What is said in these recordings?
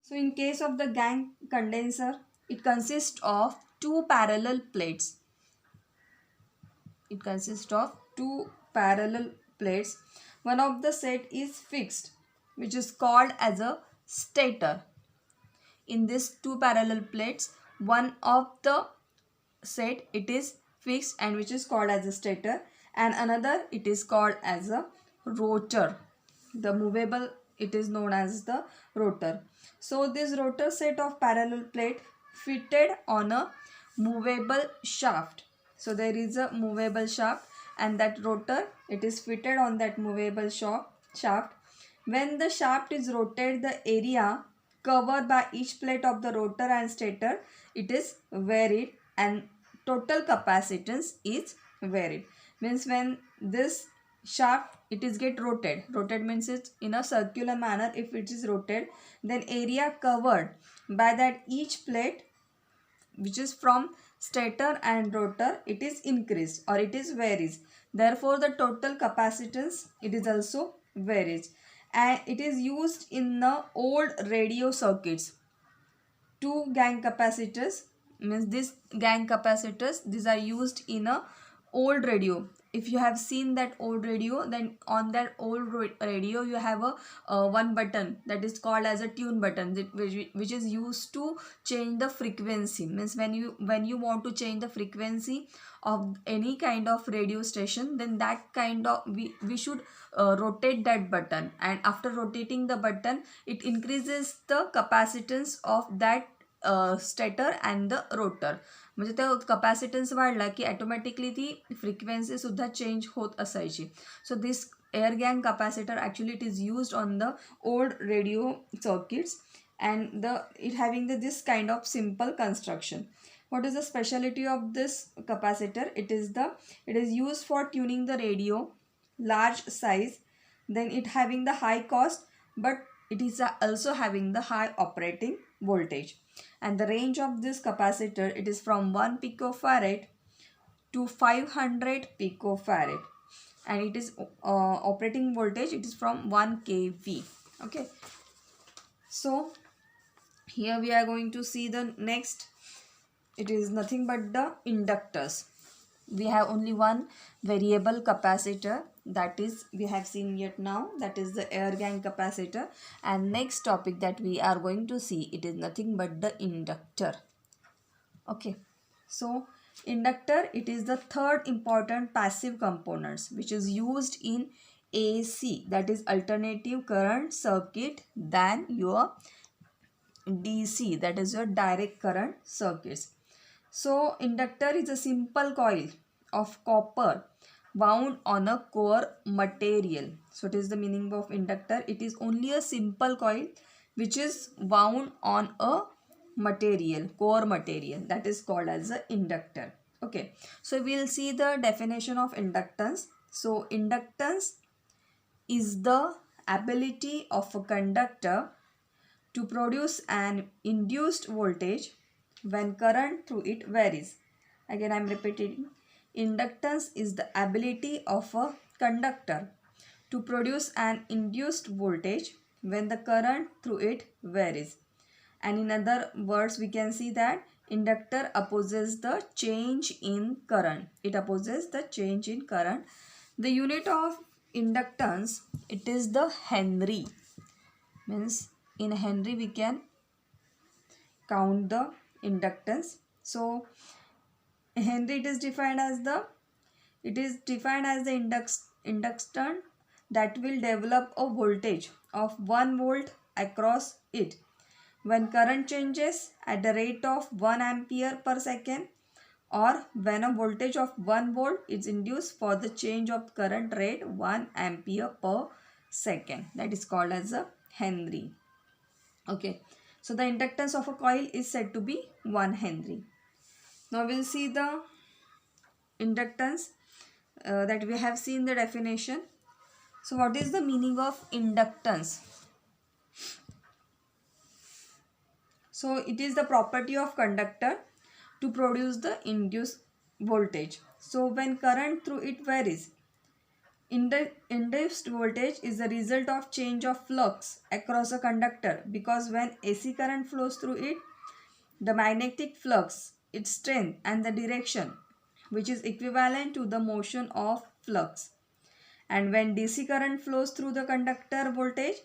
So in case of the gangue condenser, it consists of two parallel plates. It consists of two parallel plates. One of the set is fixed, which is called as a stator. In these two parallel plates, one of the set it is fixed and which is called as a stator, and another it is called as a rotor. The movable it is known as the rotor. So this rotor set of parallel plate fitted on a movable shaft. So there is a movable shaft and that rotor it is fitted on that movable shaft. When the shaft is rotated, the area covered by each plate of the rotor and stator it is varied, and total capacitance is varied. Means when this shaft it is get rotated means it's in a circular manner. If it is rotated, then area covered by that each plate, which is from stator and rotor, it is increased or it is varies. Therefore the total capacitance it is also varies, and it is used in the old radio circuits. Two gang capacitors, means this gang capacitors, these are used in a old radio. If you have seen that old radio, then on that old radio you have a one button that is called as a tune button, which is used to change the frequency. Means when you want to change the frequency of any kind of radio station, then that kind of we should rotate that button, and after rotating the button it increases the capacitance of that stator and the rotor. म्हणजे त्या capacitance वाढला की automatically ती frequency सुद्धा change होत असायची. So this air gang capacitor actually it is used on the old radio circuits and it having this kind of simple construction. What is the specialty of this capacitor? It is used for tuning the radio, large size, then it having the high cost, but it is also having the high operating voltage. And the range of this capacitor it is from 1 picofarad to 500 picofarad, and it is operating voltage it is from 1 kV. Okay, so here we are going to see the next. It is nothing but the inductors. We have only one variable capacitor, that is we have seen yet now, that is the air gap capacitor. And next topic that we are going to see, it is nothing but the inductor. Okay, so inductor it is the third important passive components which is used in AC, that is alternative current circuit, than your DC, that is your direct current circuits. So inductor is a simple coil of copper wound on a core material. So it is the meaning of inductor. It is only a simple coil which is wound on a material, core material, that is called as a inductor. Okay, so we will see the definition of inductance. So inductance is the ability of a conductor to produce an induced voltage when current through it varies. Again I am repeating, inductance is the ability of a conductor to produce an induced voltage when the current through it varies. And in other words we can see that inductor opposes the change in current. It opposes the change in current. The unit of inductance it is the Henry. Means in Henry we can count the inductance. So Henry it is defined as the inductance that will develop a voltage of 1 volt across it when current changes at the rate of 1 ampere per second, or when a voltage of 1 volt is induced for the change of current rate 1 ampere per second. That is called as a Henry. Okay, so the inductance of a coil is said to be 1 Henry. Now we will see the inductance that we have seen the definition. So what is the meaning of inductance? So it is the property of conductor to produce the induced voltage. So when current through it varies, Induced voltage is the result of change of flux across a conductor, because when AC current flows through it, the magnetic flux, its strength and the direction, which is equivalent to the motion of flux. And when DC current flows through the conductor voltage,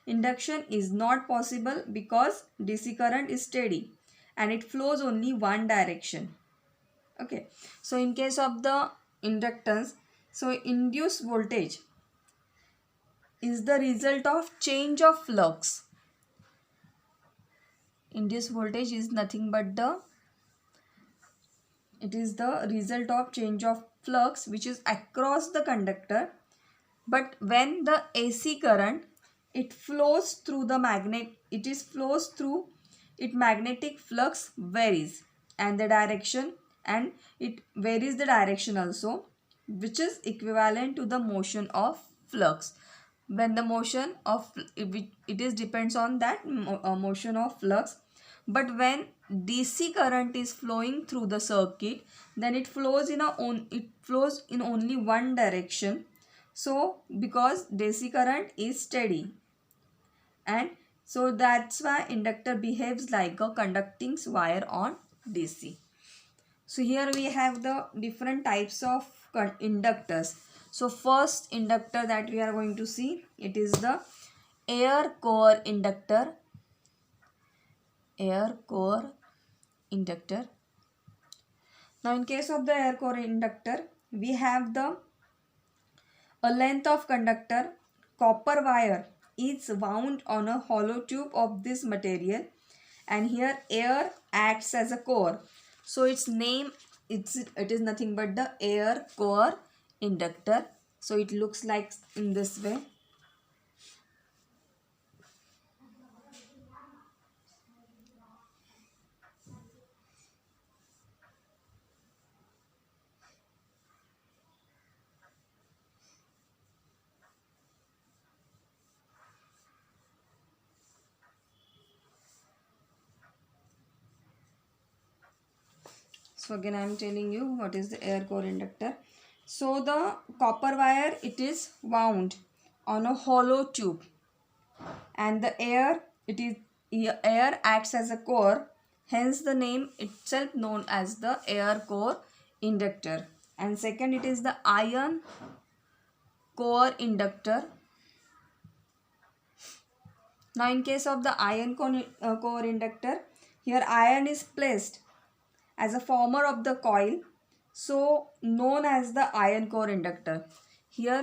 induction is not possible because DC current is steady and it flows only one direction. Okay, so in case of the inductance, so induced voltage is the result of change of flux. Induced voltage is nothing but it is the result of change of flux which is across the conductor. But when the AC current, it flows through the magnet, magnetic flux varies and the direction, and it varies the direction also, which is equivalent to the motion of flux. When the motion of it is depends on that motion of flux. But when DC current is flowing through the circuit, then it flows in only one direction. So because DC current is steady, and so that's why inductor behaves like a conducting wire on DC. So here we have the different types of inductors. So first inductor that we are going to see, it is the air core inductor. Air core inductor. Now in case of the air core inductor, we have a length of conductor, copper wire is wound on a hollow tube of this material, and here air acts as a core. So its name, it is nothing but the air core inductor. So it looks like in this way. So again I am telling you what is the air core inductor. So the copper wire, it is wound on a hollow tube, and the air acts as a core, hence the name itself known as the air core inductor. And second, it is the iron core inductor. Now in case of the iron core inductor, here iron is placed as a former of the coil, so known as the iron core inductor. Here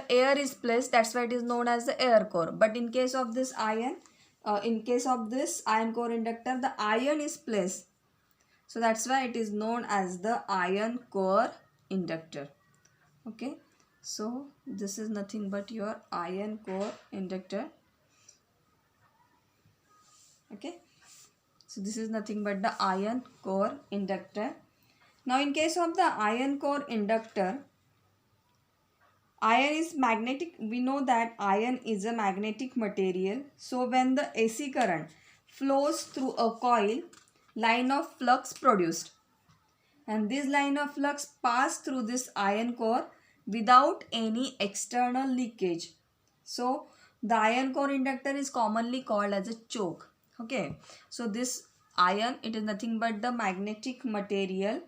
air is placed, that's why it is known as the air core. But in case of this iron core inductor, the iron is placed, so that's why it is known as the iron core inductor. Okay, so this is nothing but your iron core inductor. Okay, so this is nothing but the iron core inductor. Now in case of the iron core inductor, iron is magnetic. We know that iron is a magnetic material. So when the AC current flows through a coil, line of flux produced, and this line of flux pass through this iron core without any external leakage. So the iron core inductor is commonly called as a choke. Okay, so this iron, it is nothing but the magnetic material.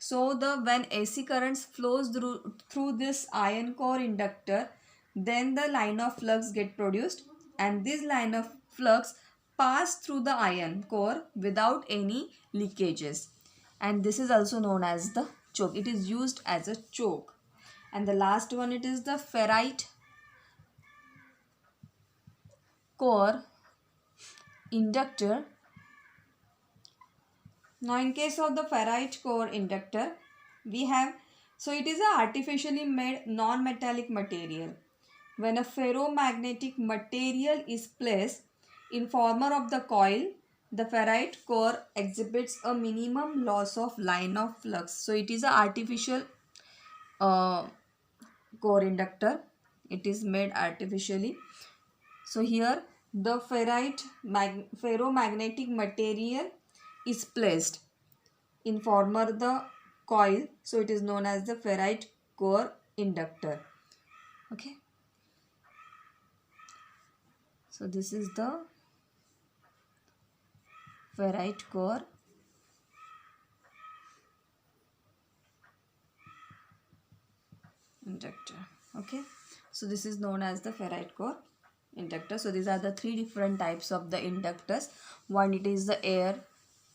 So when AC currents flows through this iron core inductor, then the line of flux get produced, and this line of flux pass through the iron core without any leakages, and this is also known as the choke. It is used as a choke. And the last one, it is the ferrite core inductor. Now in case of the ferrite core inductor, we have, so it is a artificially made non-metallic material. When a ferromagnetic material is placed in former of the coil, the ferrite core exhibits a minimum loss of line of flux. So it is a artificial core inductor. It is made artificially. So here the ferromagnetic material is placed in former the coil, so it is known as the ferrite core inductor. Okay, so this is the ferrite core inductor. Okay, so this is known as the ferrite core inductor. So these are the three different types of the inductors. One, it is the air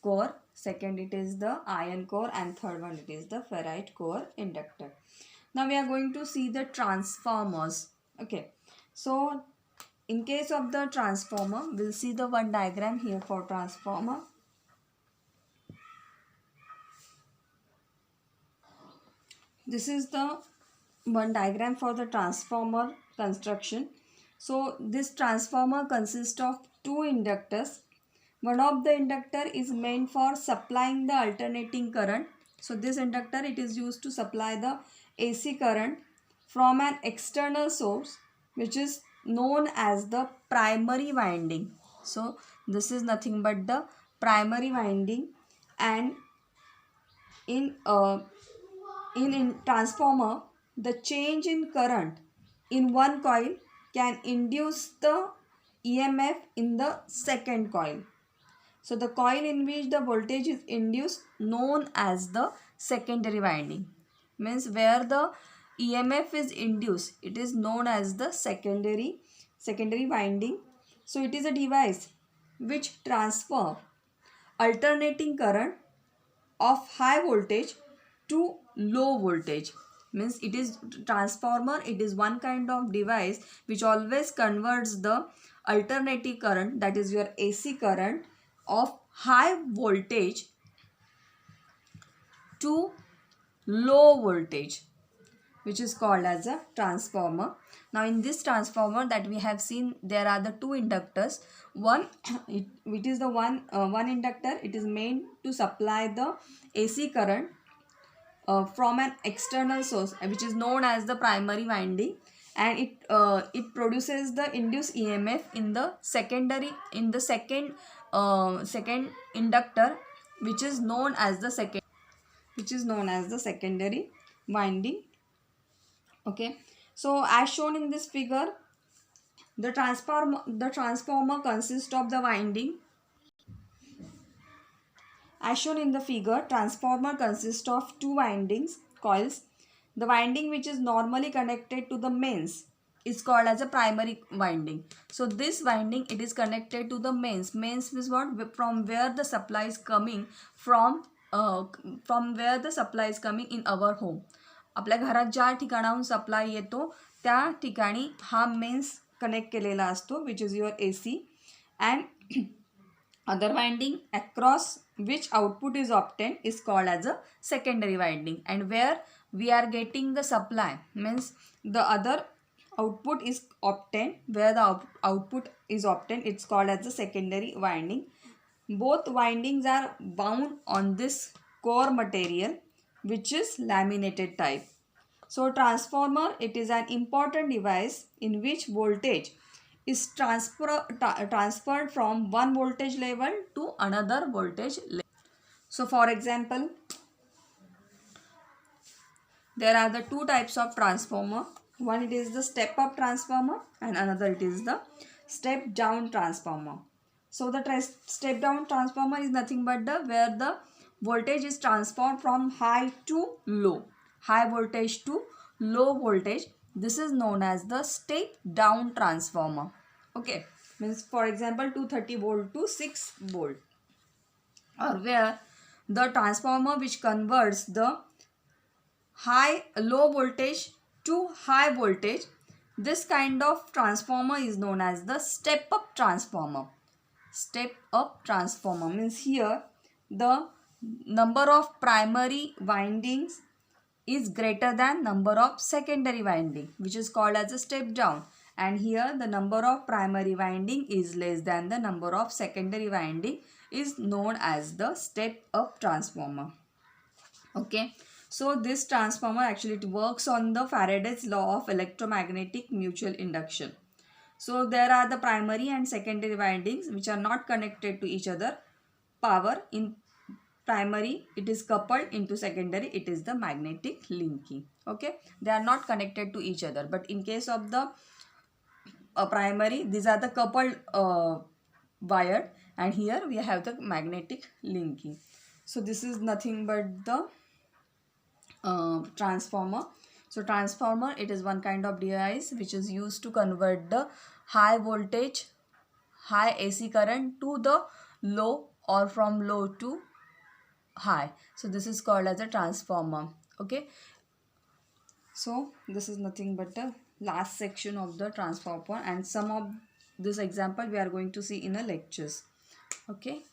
core, second it is the iron core, and third one it is the ferrite core inductor. Now we are going to see the transformers. Okay, so in case of the transformer, we'll see the one diagram here for transformer. This is the one diagram for the transformer construction. So this transformer consists of two inductors. One of the inductor is meant for supplying the alternating current. So this inductor, it is used to supply the AC current from an external source, which is known as the primary winding. So this is nothing but the primary winding, and in transformer, the change in current in one coil can induce the EMF in the second coil. So the coil in which the voltage is induced known as the secondary winding. Means where the EMF is induced, it is known as the secondary winding. So it is a device which transfer alternating current of high voltage to low voltage. Means it is transformer, it is one kind of device which always converts the alternating current, that is your AC current, of high voltage to low voltage, which is called as a transformer. Now in this transformer that we have seen, there are the two inductors. One, it is the one inductor, it is meant to supply the AC current from an external source, which is known as the primary winding, and it produces the induced EMF in the second inductor, which is known as the secondary winding. Okay, so as shown in this figure, the transformer consists of the winding. As shown in the figure, transformer consists of two windings coils. The winding which is normally connected to the mains is called as a primary winding. So this winding, it is connected to the mains. Mains is what? From where the supply is coming from where the supply is coming in our home. आपल्या घरात ज्या ठिकाणाहून supply येतो त्या ठिकाणी हा mains connect केलेला असतो, which is your AC, and other winding across which output is obtained is called as a secondary winding, and where we are getting the supply, means the other output is obtained, where the output is obtained, it's called as the secondary winding. Both windings are bound on this core material, which is laminated type. So transformer, it is an important device in which voltage is transferred from one voltage level to another voltage level. So for example, there are the two types of transformer. One, it is the step up transformer, and another it is the step down transformer. So the step down transformer is nothing but where the voltage is transformed from high to low, high voltage to low voltage. This is known as the step down transformer. Okay, means for example 230 volt to 6 volt, or where the transformer which converts the low voltage to high voltage, this kind of transformer is known as the step up transformer. Step up transformer means here the number of primary windings is greater than number of secondary winding, which is called as a step down, and here the number of primary winding is less than the number of secondary winding, is known as the step up transformer. Okay, so this transformer actually, it works on the Faraday's law of electromagnetic mutual induction. So there are the primary and secondary windings which are not connected to each other. Power in primary, it is coupled. Into secondary, it is the magnetic linking. Okay, they are not connected to each other, but in case of the primary, these are the coupled wire, and here we have the magnetic linking. So this is nothing but the transformer. So transformer, it is one kind of device which is used to convert the high voltage, high AC current to the low, or from low to high. So this is called as a transformer. Okay, so this is nothing but the last section of the transformer, and some of this example we are going to see in a lectures. Okay.